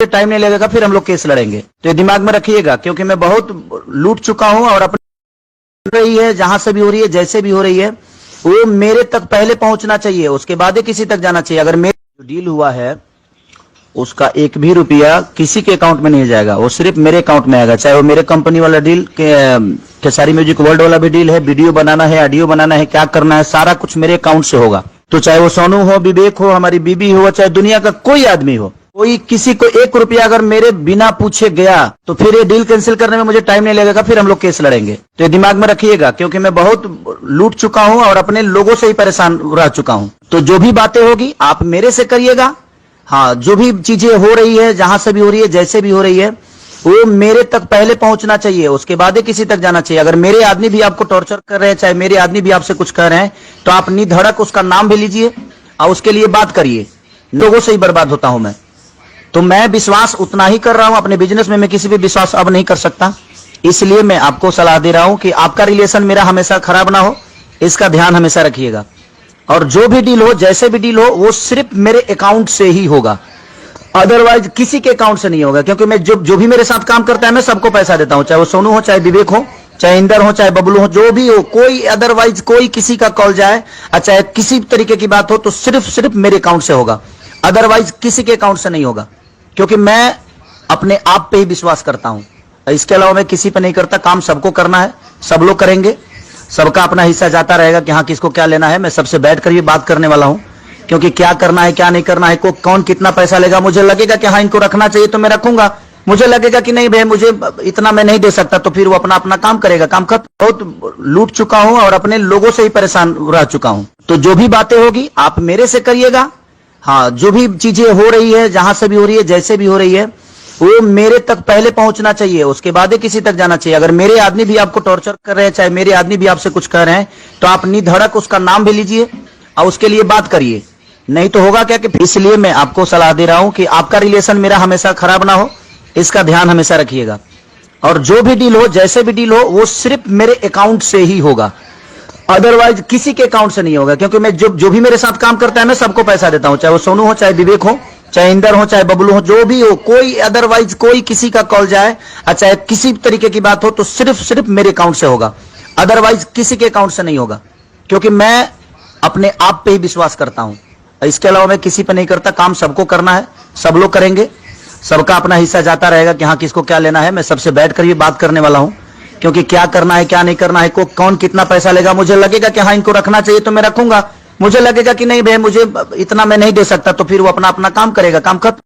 Time नहीं लगेगा, फिर हम लोग केस लड़ेंगे। तो ये दिमाग में रखिएगा, क्योंकि मैं बहुत लूट चुका हूं और अपनी रही है, जहां से भी हो रही है, जैसे भी हो रही है, वो मेरे तक पहले पहुंचना चाहिए, उसके बाद ही किसी तक जाना चाहिए। अगर मेरा जो डील हुआ है उसका एक भी रुपया किसी के अकाउंट में नहीं जाएगा, वो सिर्फ मेरे अकाउंट में आएगा। चाहे वो मेरे कंपनी वाला डील, खेसारी म्यूजिक वर्ल्ड वाला भी डील है, वीडियो बनाना है, ऑडियो बनाना है, क्या करना है, सारा कुछ मेरे अकाउंट से होगा। तो चाहे वो सोनू हो, विवेक हो, हमारी बीबी हो, चाहे दुनिया का कोई आदमी हो, कोई किसी को एक रुपया अगर मेरे बिना पूछे गया तो फिर ये डील कैंसिल करने में मुझे टाइम नहीं लगेगा, फिर हम लोग केस लड़ेंगे। तो ये दिमाग में रखिएगा, क्योंकि मैं बहुत लूट चुका हूं और अपने लोगों से ही परेशान रह चुका हूं। तो जो भी बातें होगी आप मेरे से करिएगा। हाँ, जो भी चीजें हो रही है, जहां से भी हो रही है, जैसे भी हो रही है, वो मेरे तक पहले पहुंचना चाहिए, उसके बाद ही किसी तक जाना चाहिए। अगर मेरे आदमी भी आपको टॉर्चर कर रहे हैं, चाहे मेरे आदमी भी आपसे कुछ कर रहे हैं, तो आप निधड़क उसका नाम भी लीजिए और उसके लिए बात करिए। लोगों से ही बर्बाद होता हूं मैं, तो मैं विश्वास उतना ही कर रहा हूं अपने बिजनेस में, मैं किसी भी विश्वास अब नहीं कर सकता। इसलिए मैं आपको सलाह दे रहा हूं कि आपका रिलेशन मेरा हमेशा खराब ना हो, इसका ध्यान हमेशा रखिएगा। और जो भी डील हो, जैसे भी डील हो, वो सिर्फ मेरे अकाउंट से ही होगा, अदरवाइज किसी के अकाउंट से नहीं होगा। क्योंकि मैं जो भी मेरे साथ काम करता है, मैं सबको पैसा देता हूं, चाहे वो सोनू हो, चाहे विवेक हो, चाहे इंदर हो, चाहे बबलू हो, जो भी हो, कोई अदरवाइज कोई किसी का कॉल जाए, चाहे किसी तरीके की बात हो, तो सिर्फ मेरे अकाउंट से होगा, अदरवाइज किसी के अकाउंट से नहीं होगा। क्योंकि मैं अपने आप पे ही विश्वास करता हूं, इसके अलावा मैं किसी पे नहीं करता। काम सबको करना है, सब लोग करेंगे, सबका अपना हिस्सा जाता रहेगा कि हाँ किसको क्या लेना है। मैं सबसे बैठ कर भी बात करने वाला हूं, क्योंकि क्या करना है क्या नहीं करना है, कौन कितना पैसा लेगा, मुझे लगेगा कि हाँ इनको रखना चाहिए तो मैं रखूंगा, मुझे लगेगा कि नहीं भाई मुझे इतना मैं नहीं दे सकता, तो फिर वो अपना अपना काम करेगा। काम खत्म। बहुत लूट चुका हूं और अपने लोगों से ही परेशान रह चुका हूं। तो जो भी बातें होगी आप मेरे से करिएगा। हाँ, जो भी चीजें हो रही है, जहां से भी हो रही है, जैसे भी हो रही है, वो मेरे तक पहले पहुंचना चाहिए, उसके बाद ही किसी तक जाना चाहिए। अगर मेरे आदमी भी आपको टॉर्चर कर रहे हैं, चाहे मेरे आदमी भी आपसे कुछ कर रहे हैं, तो आप निधड़क उसका नाम भी लीजिए और उसके लिए बात करिए। नहीं तो होगा क्या कि, इसलिए मैं आपको सलाह दे रहा हूं कि आपका रिलेशन मेरा हमेशा खराब ना हो, इसका ध्यान हमेशा रखिएगा। और जो भी डील हो, जैसे भी डील हो, वो सिर्फ मेरे अकाउंट से ही होगा, अदरवाइज किसी के अकाउंट से नहीं होगा। क्योंकि मैं जो भी मेरे साथ काम करता है, मैं सबको पैसा देता हूं, चाहे वो सोनू हो, चाहे विवेक हो, चाहे इंदर हो, चाहे बबलू हो, जो भी हो, कोई अदरवाइज कोई किसी का कॉल जाए, चाहे किसी तरीके की बात हो, तो सिर्फ मेरे अकाउंट से होगा, अदरवाइज किसी के अकाउंट से नहीं होगा। क्योंकि मैं अपने आप पे ही विश्वास करता हूं, इसके अलावा मैं किसी पे नहीं करता। काम सबको करना है, सब लोग करेंगे, सबका अपना हिस्सा जाता रहेगा कि हाँ किसको क्या लेना है। मैं सबसे बैठ कर भी बात करने वाला हूं, क्योंकि क्या करना है क्या नहीं करना है, कौन कितना पैसा लेगा, मुझे लगेगा कि हाँ इनको रखना चाहिए तो मैं रखूंगा, मुझे लगेगा कि नहीं भाई मुझे इतना मैं नहीं दे सकता, तो फिर वो अपना अपना काम करेगा। काम खत्म।